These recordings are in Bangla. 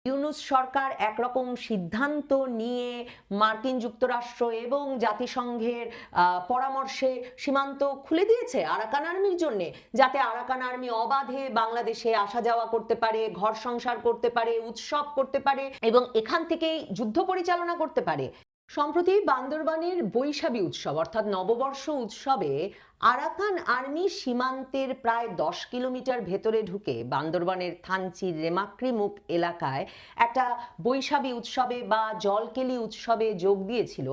ইউনূস সরকার একরকম সিদ্ধান্ত নিয়ে মার্কিন যুক্তরাষ্ট্র এবং জাতিসংঘের পরামর্শে সীমান্ত খুলে দিয়েছে আরাকান আর্মির জন্য, যাতে আরাকান আর্মি অবাধে বাংলাদেশে আসা যাওয়া করতে পারে, ঘর সংসার করতে পারে, উৎসব করতে পারে এবং এখান থেকেই যুদ্ধ পরিচালনা করতে পারে। সম্প্রতি বান্দরবানের বৈশাখী উৎসব অর্থাৎ নববর্ষ উৎসবে আরাকান আর্মি সীমান্তের প্রায় 10 কিলোমিটার ভেতরে ঢুকে বান্দরবানের থানচির রেমাক্রিমুখ এলাকায় একটা বৈশাখী উৎসবে বা জলকেলি উৎসবে যোগ দিয়েছিল।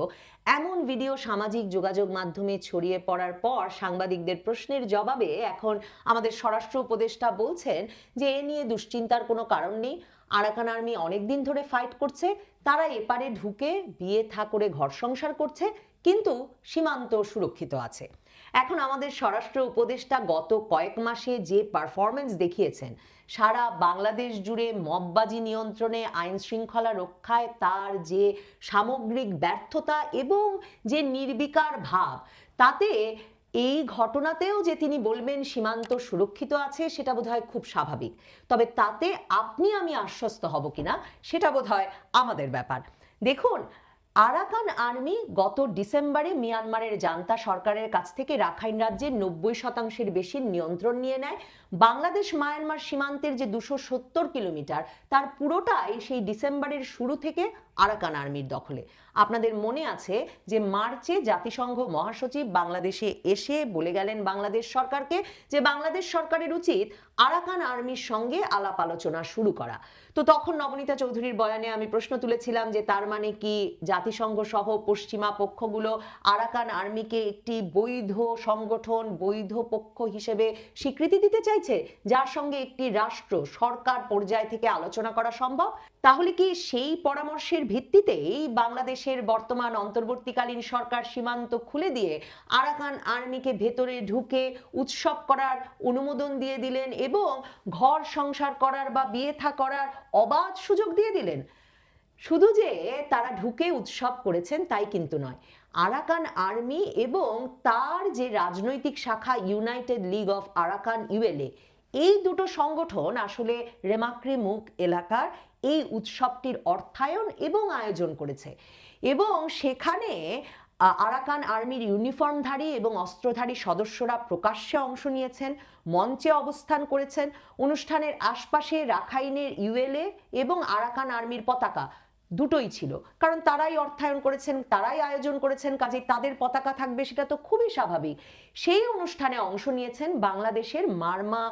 এমন ভিডিও সামাজিক যোগাযোগ মাধ্যমে ছড়িয়ে পড়ার পর সাংবাদিকদের প্রশ্নের জবাবে এখন আমাদের স্বরাষ্ট্র উপদেষ্টা বলছেন যে এ নিয়ে দুশ্চিন্তার কোনো কারণ নেই। আরাকান আর্মি অনেকদিন ধরে ফাইট করছে, তারা এপারে ঢুকে বিয়ে থা করে ঘর সংসার করছে, কিন্তু সীমান্ত সুরক্ষিত আছে। এখন আমাদের স্বরাষ্ট্র উপদেষ্টা গত কয়েক মাসে যে পারফরমেন্স দেখিয়েছেন, সারা বাংলাদেশ জুড়ে মববাজি নিয়ন্ত্রণে, আইন শৃঙ্খলা রক্ষায় তার যে সামগ্রিক ব্যর্থতা এবং যে নির্বিকার ভাব, তাতে এই ঘটনাতেও যে তিনি বলবেন সীমান্ত সুরক্ষিত আছে সেটা বোধহয় খুব স্বাভাবিক। তবে তাতে আপনি আমি আশ্বস্ত হব কিনা সেটা বোধহয় আমাদের ব্যাপার। দেখুন, আরাকান আর্মি গত ডিসেম্বরে মিয়ানমারের জান্তা সরকারের কাছ থেকে রাখাইন রাজ্যের 90% বেশি নিয়ন্ত্রণ নিয়ে নেয়। বাংলাদেশ মায়ানমার সীমান্তের যে 270 কিলোমিটার তার পুরোটাই সেই ডিসেম্বরের শুরু থেকে আরাকান আর্মির দখলে। আপনাদের মনে আছে যে মার্চে জাতিসংঘ মহাসচিব বাংলাদেশে এসে বলে গেলেন বাংলাদেশ সরকারকে যে বাংলাদেশ সরকারের উচিত আরাকান আর্মির সঙ্গে আলাপ আলোচনা শুরু করা। তো তখন নবনীতা চৌধুরীর বয়ানে আমি প্রশ্ন তুলেছিলাম যে তার মানে কি জাতিসংঘ সহ পশ্চিমা পক্ষগুলো আরাকান আর্মিকে একটি বৈধ সংগঠন, বৈধ পক্ষ হিসেবে স্বীকৃতি দিতে চাইছে, যার সঙ্গে একটি রাষ্ট্র সরকার পর্যায় থেকে আলোচনা করা সম্ভব? তাহলে কি সেই পরামর্শের ভিত্তিতেই বাংলাদেশের বর্তমান অন্তর্বর্তীকালীন সরকার সীমান্ত খুলে দিয়ে আরাকান আর্মিকে ভেতরে ঢুকে উৎসব করার অনুমোদন দিয়ে দিলেন এবং ঘর সংসার করার বা বিয়ে থা করার অবাধ সুযোগ দিয়ে দিলেন? শুধু যে তারা ঢুকে উৎসব করেছেন তাই কিন্তু নয়, আরাকান আর্মি এবং তার যে রাজনৈতিক শাখা United league of Arakan ULA, এই দুটো সংগঠন আসলে রেমাক্রিমুখ এলাকার এই উৎসবটির অর্থায়ন এবং আয়োজন করেছে এবং সেখানে আরাকান আর্মির ইউনিফর্মধারী এবং অস্ত্রধারী সদস্যরা প্রকাশ্যে অংশ নিয়েছেন, মঞ্চে অবস্থান করেছেন। অনুষ্ঠানের আশপাশে রাখাইনের ইউএলএ এবং আরাকান আর্মির পতাকা দুটোই ছিল, কারণ তারাই অর্থায়ন করেছেন, তারাই আয়োজন করেছেন, কাজেই তাদের পতাকা থাকবে সেটা তো খুবই স্বাভাবিক। সেই অনুষ্ঠানে অংশ নিয়েছেন বাংলাদেশের মারমা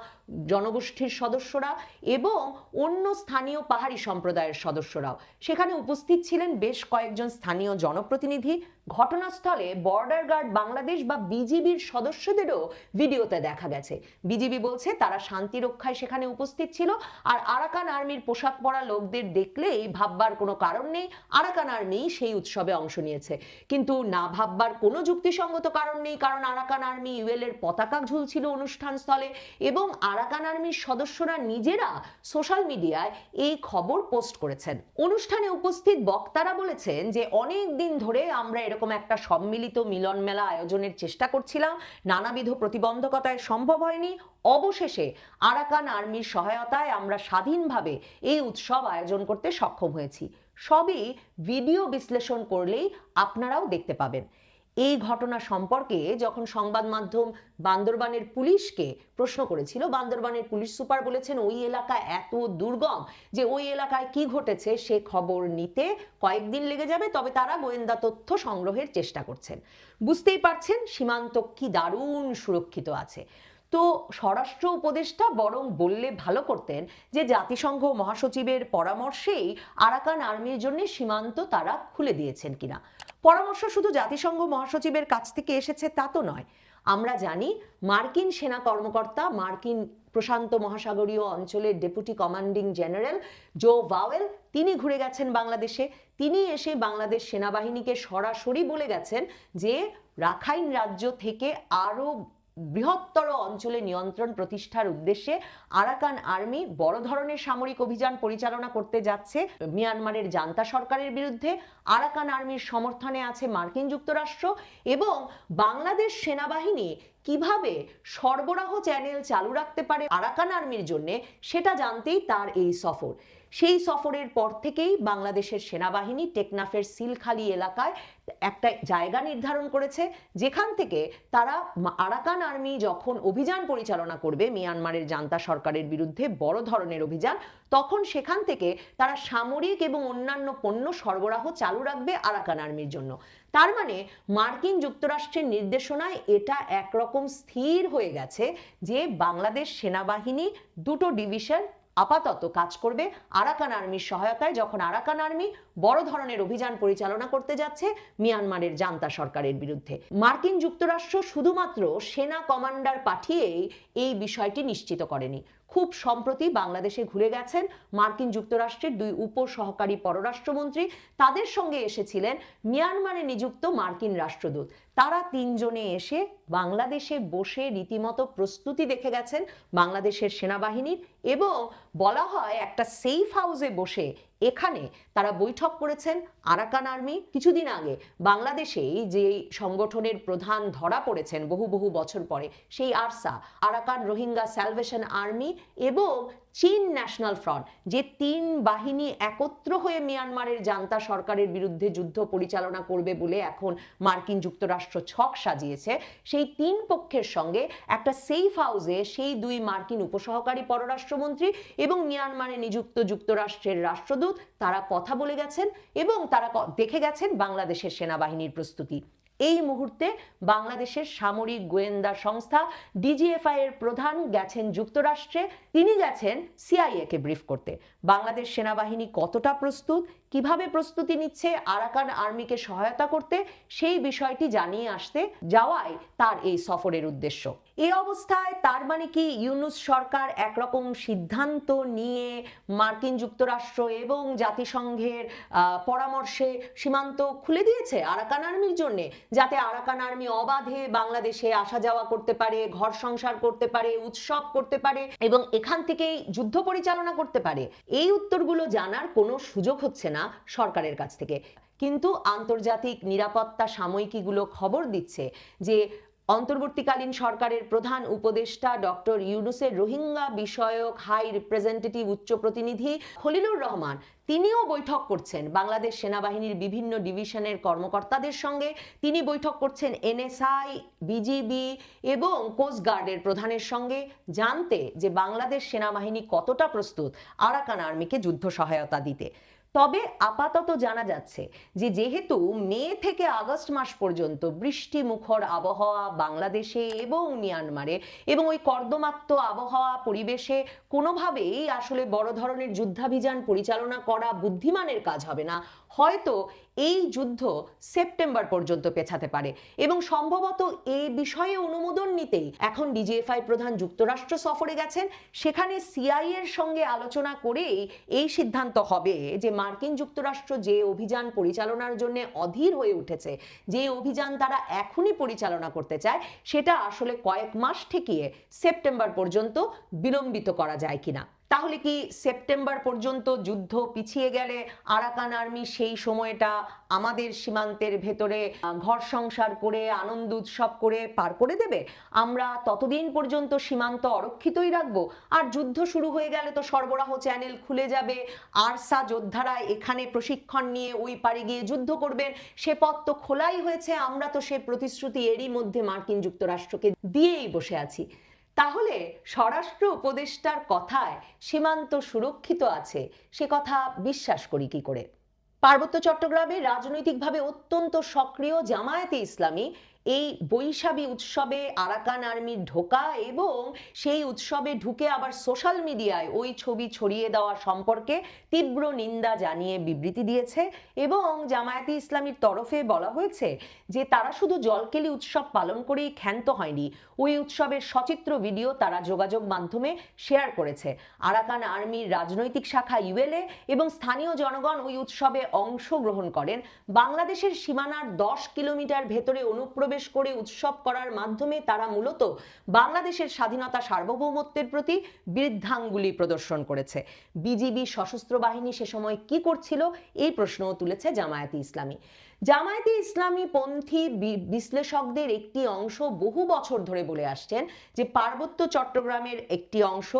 জনগোষ্ঠীর সদস্যরা এবং অন্য স্থানীয় পাহাড়ি সম্প্রদায়ের সদস্যরাও। সেখানে উপস্থিত ছিলেন বেশ কয়েকজন স্থানীয় জনপ্রতিনিধি। ঘটনাস্থলে বর্ডার গার্ড বাংলাদেশ বা বিজিবির সদস্যদেরও ভিডিওতে দেখা গেছে। বিজিবি বলছে তারা শান্তি রক্ষায় সেখানে উপস্থিত ছিল, আর আরাকান আর্মির পোশাক পরা লোকদের দেখলেই ভাববার কোনো কারণ নেই আরাকান আর্মি সেই উৎসবে অংশ নিয়েছে। কিন্তু না ভাববার কোনো যুক্তিসঙ্গত কারণ নেই, কারণ আরাকান আর্মি ইউএল এর পতাকা ঝুলছিল অনুষ্ঠান স্থলে এবং আরাকান আর্মির সদস্যরা নিজেরা সোশ্যাল মিডিয়ায় এই খবর পোস্ট করেছেন। অনুষ্ঠানে উপস্থিত বক্তারা বলেছেন যে অনেক দিন ধরে আমরা এরকম একটা সম্মিলিত মিলন মেলা আয়োজনের চেষ্টা করছিলাম, নানাবিধ প্রতিবন্ধকতায় সম্ভব হয়নি। অবশেষে আরাকান আর্মির সহায়তায় আমরা স্বাধীনভাবে এই উৎসব আয়োজন করতে সক্ষম হয়েছি। সবই ভিডিও বিশ্লেষণ করলেই আপনারাও দেখতে পাবেন। এই ঘটনা সম্পর্কে যখন সংবাদ মাধ্যম বান্দরবানের পুলিশকে প্রশ্ন করেছিল, বান্দরবানের পুলিশ সুপার বলেছেন ওই এলাকা এত দুর্গম যে ওই এলাকায় কি ঘটেছে সে খবর নিতে কয়েকদিন লেগে যাবে, তবে তারা গোয়েন্দা তথ্য সংগ্রহের চেষ্টা করছেন। বুঝতেই পারছেন সীমান্ত কি দারুণ সুরক্ষিত আছে। তো স্বরাষ্ট্র উপদেষ্টা বরং বললে ভালো করতেন যে জাতিসংঘ মহাসচিবের পরামর্শেই আরাকান আর্মির জন্য সীমান্ত তারা খুলে দিয়েছেন কিনা। পরামর্শ শুধু জাতিসংঘ মহাসচিবের কাছ থেকে এসেছে তা তো নয়। আমরা জানি মার্কিন সেনা কর্মকর্তা, মার্কিন প্রশান্ত মহাসাগরীয় অঞ্চলের ডেপুটি কমান্ডিং জেনারেল জো ভাওয়েল, তিনি ঘুরে গেছেন বাংলাদেশে। তিনি এসে বাংলাদেশ সেনাবাহিনীকে সরাসরি বলে গেছেন যে রাখাইন রাজ্য থেকে আরো বৃহত্তর অঞ্চলে নিয়ন্ত্রণ প্রতিষ্ঠার উদ্দেশ্যে আরাকান আর্মি বড় ধরনের সামরিক অভিযান পরিচালনা করতে যাচ্ছে মিয়ানমারের জান্তা সরকারের বিরুদ্ধে। আরাকান আর্মির সমর্থনে আছে মার্কিন যুক্তরাষ্ট্র এবং বাংলাদেশ সেনাবাহিনী কিভাবে সরবরাহ চ্যানেল চালু রাখতে পারে আরাকান আর্মির জন্য সেটা জানতেই তার এই সফর। সেই সফরের পর থেকেই বাংলাদেশের সেনাবাহিনী টেকনাফের সিলখালি এলাকায় একটা জায়গা নির্ধারণ করেছে, যেখান থেকে তারা আরাকান আর্মি যখন অভিযান পরিচালনা করবে মিয়ানমারের জান্তা সরকারের বিরুদ্ধে বড় ধরনের অভিযান, তখন সেখান থেকে তারা সামরিক এবং অন্যান্য পণ্য সরবরাহ চালু রাখবে আরাকান আর্মির জন্য। তার মানে মার্কিন যুক্তরাষ্ট্রের নির্দেশনায় এটা একরকম স্থির হয়ে গেছে যে বাংলাদেশ সেনাবাহিনী দুটো ডিভিশন আপাতত কাজ করবে আরাকান আর্মির সহায়তায়, যখন আরাকান আর্মি বড় ধরনের অভিযান পরিচালনা করতে যাচ্ছে মিয়ানমারের জান্তা সরকারের বিরুদ্ধে। মার্কিন যুক্তরাষ্ট্র শুধুমাত্র সেনা কমান্ডার পাঠিয়েই এই বিষয়টি নিশ্চিত করেনি। খুব সম্প্রতি বাংলাদেশে ঘুরে গেছেন মার্কিন যুক্তরাষ্ট্রের দুই উপ সহকারী পররাষ্ট্রমন্ত্রী, তাদের সঙ্গে এসেছিলেন মিয়ানমারে নিযুক্ত মার্কিন রাষ্ট্রদূত। তারা তিনজনে এসে বাংলাদেশে বসে রীতিমতো প্রস্তুতি দেখে গেছেন বাংলাদেশের সেনাবাহিনীর, এবং বলা হয় একটা সেফ হাউসে বসে এখানে তারা বৈঠক করেছেন আরাকান আর্মি। কিছুদিন আগে বাংলাদেশেই যে সংগঠনের প্রধান ধরা পড়েছেন বহু বছর পরে, সেই ARSA, Arakan Rohingya salvation army এবং চীন ন্যাশনাল ফ্রন্ট, যে তিন বাহিনী একত্র হয়ে মিয়ানমারের জান্তা সরকারের বিরুদ্ধে যুদ্ধ পরিচালনা করবে বলে এখন মার্কিন যুক্তরাষ্ট্র ছক সাজিয়েছে, সেই তিন পক্ষের সঙ্গে একটা সেফ হাউসে সেই দুই মার্কিন উপসহকারী পররাষ্ট্রমন্ত্রী এবং মিয়ানমারে নিযুক্ত যুক্তরাষ্ট্রের রাষ্ট্রদূত তারা কথা বলে গেছেন এবং তারা দেখে গেছেন বাংলাদেশের সেনাবাহিনীর প্রস্তুতি। এই মুহূর্তে বাংলাদেশের সামরিক গোয়েন্দা সংস্থা ডিজিএফআই এর প্রধান গেছেন যুক্তরাষ্ট্রে। তিনি গেছেন সিআইএ কে ব্রিফ করতে। বাংলাদেশ সেনাবাহিনী কতটা প্রস্তুত, কিভাবে প্রস্তুতি নিচ্ছে আরাকান আর্মিকে সহায়তা করতে, সেই বিষয়টি জানিয়ে আসতে যাওয়াই তার এই সফরের উদ্দেশ্য। এই অবস্থায় তার মানে কি ইউনূস সরকার একরকম সিদ্ধান্ত নিয়ে মার্কিন যুক্তরাষ্ট্র এবং জাতিসংঘের পরামর্শে সীমান্ত খুলে দিয়েছে আরাকান আর্মির জন্য, যাতে আরাকান আর্মি অবাধে বাংলাদেশে আসা যাওয়া করতে পারে, ঘর সংসার করতে পারে, উৎসব করতে পারে এবং এখান থেকেই যুদ্ধ পরিচালনা করতে পারে? এই উত্তরগুলো জানার কোনো সুযোগ হচ্ছে না সরকারের কাছ থেকে। কিন্তু আন্তর্জাতিক নিরাপত্তা সাময়িকীগুলো খবর দিচ্ছে যে অন্তর্বর্তীকালীন সরকারের প্রধান উপদেষ্টা ডক্টর ইউনূসের রোহিঙ্গা বিষয়ক হাই রিপ্রেজেন্টেটিভ উচ্চ প্রতিনিধি খলিলুর রহমান, তিনিও বৈঠক করছেন বাংলাদেশ সেনাবাহিনীর বিভিন্ন ডিভিশনের কর্মকর্তাদের সঙ্গে। তিনি বৈঠক করছেন এনএসআই, বিজিবি এবং কোস্টগার্ডের প্রধানের সঙ্গে, জানতে যে বাংলাদেশ সেনাবাহিনী কতটা প্রস্তুত আরাকান আর্মিকে যুদ্ধ সহায়তা দিতে। তবে আপাতত জানা যাচ্ছে যে যেহেতু মে থেকে আগস্ট মাস পর্যন্ত বৃষ্টি মুখর আবহাওয়া বাংলাদেশে এবং মিয়ানমারে, এবং ওই কর্দমাক্ত আবহাওয়া পরিবেশে কোনোভাবেই আসলে বড় ধরনের যুদ্ধাভিযান পরিচালনা করা বুদ্ধিমানের কাজ হবে না। হয়তো এই যুদ্ধ সেপ্টেম্বর পর্যন্ত পেছাতে পারে এবং সম্ভবত এই বিষয়ে অনুমোদন নিতেই এখন ডিজিএফআই প্রধান যুক্তরাষ্ট্র সফরে গেছেন। সেখানে সিআইএ এর সঙ্গে আলোচনা করেই এই সিদ্ধান্ত হবে যে মার্কিন যুক্তরাষ্ট্র যে অভিযান পরিচালনার জন্য অধীর হয়ে উঠেছে, যে অভিযান তারা এখনই পরিচালনা করতে চায়, সেটা আসলে কয়েক মাস ঠেকিয়ে সেপ্টেম্বর পর্যন্ত বিলম্বিত করা যায় কিনা। তাহলে কি সেপ্টেম্বর পর্যন্ত যুদ্ধ পিছিয়ে গেলে আরাকান আর্মি সেই সময়টা আমাদের সীমান্তের ভেতরে ঘর সংসার করে আনন্দ উৎসব করে পার করে দেবে? আমরা ততদিন পর্যন্ত সীমান্ত অরক্ষিতই রাখবো, আর যুদ্ধ শুরু হয়ে গেলে তো সরবরাহ চ্যানেল খুলে যাবে, আরসা যোদ্ধারা এখানে প্রশিক্ষণ নিয়ে ওই পারে গিয়ে যুদ্ধ করবেন, সে পথ তো খোলাই হয়েছে। আমরা তো সে প্রতিশ্রুতি এরই মধ্যে মার্কিন যুক্তরাষ্ট্রকে দিয়েই বসে আছি। তাহলে স্বরাষ্ট্র উপদেষ্টার কথায় সীমান্ত সুরক্ষিত আছে, সে কথা বিশ্বাস করি কি করে? পার্বত্য চট্টগ্রামে রাজনৈতিকভাবে অত্যন্ত সক্রিয় জামায়াতে ইসলামী এই বৈশাখী উৎসবে আরাকান আর্মির ঢোকা এবং সেই উৎসবে ঢুকে আবার সোশ্যাল মিডিয়ায় ওই ছবি ছড়িয়ে দেওয়া সম্পর্কে তীব্র নিন্দা জানিয়ে বিবৃতি দিয়েছে। এবং জামায়াতে ইসলামীর তরফে বলা হয়েছে যে তারা শুধু জলকেলি উৎসব পালন করেই ক্ষান্ত হয়নি, ওই উৎসবের সচিত্র ভিডিও তারা যোগাযোগ মাধ্যমে শেয়ার করেছে। আরাকান আর্মির রাজনৈতিক শাখা ইউএলএ এবং স্থানীয় জনগণ ওই উৎসবে অংশগ্রহণ করেন। বাংলাদেশের সীমানার 10 কিলোমিটার ভেতরে অনুপ্রবেশ করে উৎসব করার মাধ্যমে তারা মূলত বাংলাদেশের স্বাধীনতা সার্বভৌমত্বের প্রতি বৃদ্ধাঙ্গুলি প্রদর্শন করেছে। বিজিবি সশস্ত্র বাহিনী সে সময় কি করছিল, এই প্রশ্নও তুলেছে জামায়াতে ইসলামী। জামায়াতে ইসলামী পন্থী বিশ্লেষকদের একটি অংশ বহু বছর ধরে বলে আসছেন যে পার্বত্য চট্টগ্রামের একটি অংশ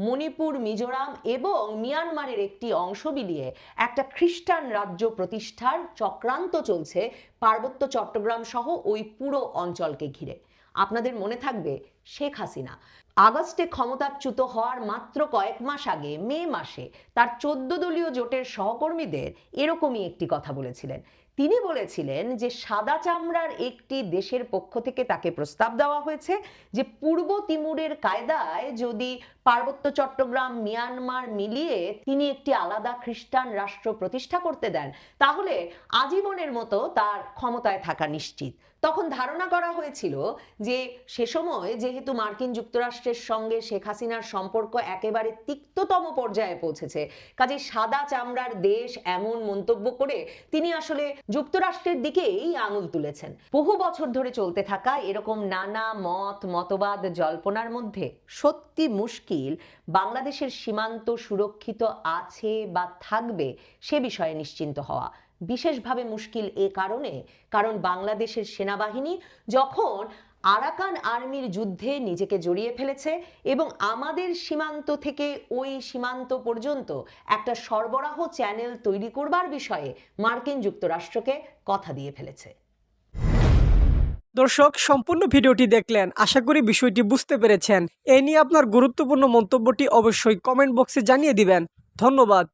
মণিপুর, মিজোরাম এবং মিয়ানমারের একটি অংশ মিলিয়ে একটা খ্রিস্টান রাজ্য প্রতিষ্ঠার চক্রান্ত চলছে পার্বত্য চট্টগ্রাম সহ ওই পুরো অঞ্চলকে ঘিরে। আপনাদের মনে থাকবে, শেখ হাসিনা আগস্টে ক্ষমতাচ্যুত হওয়ার মাত্র কয়েক মাস আগে মে মাসে তার 14 দলীয় জোটের সহকর্মীদের এরকমই একটি কথা বলেছিলেন। তিনি বলেছিলেন যে সাদা চামড়ার একটি দেশের পক্ষ থেকে তাকে প্রস্তাব দেওয়া হয়েছে যে পূর্ব তিমুরের কায়দায় যদি পার্বত্য চট্টগ্রাম, মিয়ানমার মিলিয়ে তিনি একটি আলাদা খ্রিস্টান রাষ্ট্র প্রতিষ্ঠা করতে দেন, তাহলে আজীবনের মতো তার ক্ষমতায় থাকা নিশ্চিত। তখন ধারণা করা হয়েছিল যে সে সময় যেহেতু মার্কিন যুক্তরাষ্ট্রের সঙ্গে শেখ হাসিনার সম্পর্ক একেবারে তিক্ততম পর্যায়ে পৌঁছেছে, কাজে সাদা চামড়ার দেশ এমন মন্তব্য করে তিনি আসলে যুক্তরাষ্ট্রের দিকেই আঙুল তুলেছেন। বহু বছর ধরে চলতে থাকা এরকম নানা মতবাদ জল্পনার মধ্যে সত্যি মুশকিল বাংলাদেশের সীমান্ত সুরক্ষিত আছে বা থাকবে সে বিষয়ে নিশ্চিন্ত হওয়া। বিশেষভাবে মুশকিল এ কারণ বাংলাদেশের সেনাবাহিনী যখন আরাকান আর্মির যুদ্ধে নিজেকে জড়িয়ে ফেলেছে এবং আমাদের সীমান্ত থেকে ওই সীমান্ত পর্যন্ত একটা সরবরাহ চ্যানেল তৈরি করবার বিষয়ে মার্কিন যুক্তরাষ্ট্রকে কথা দিয়ে ফেলেছে। দর্শক, সম্পূর্ণ ভিডিওটি দেখলেন, আশা করি বিষয়টি বুঝতে পেরেছেন। এ নিয়ে আপনার গুরুত্বপূর্ণ মন্তব্যটি অবশ্যই কমেন্ট বক্সে জানিয়ে দিবেন। ধন্যবাদ।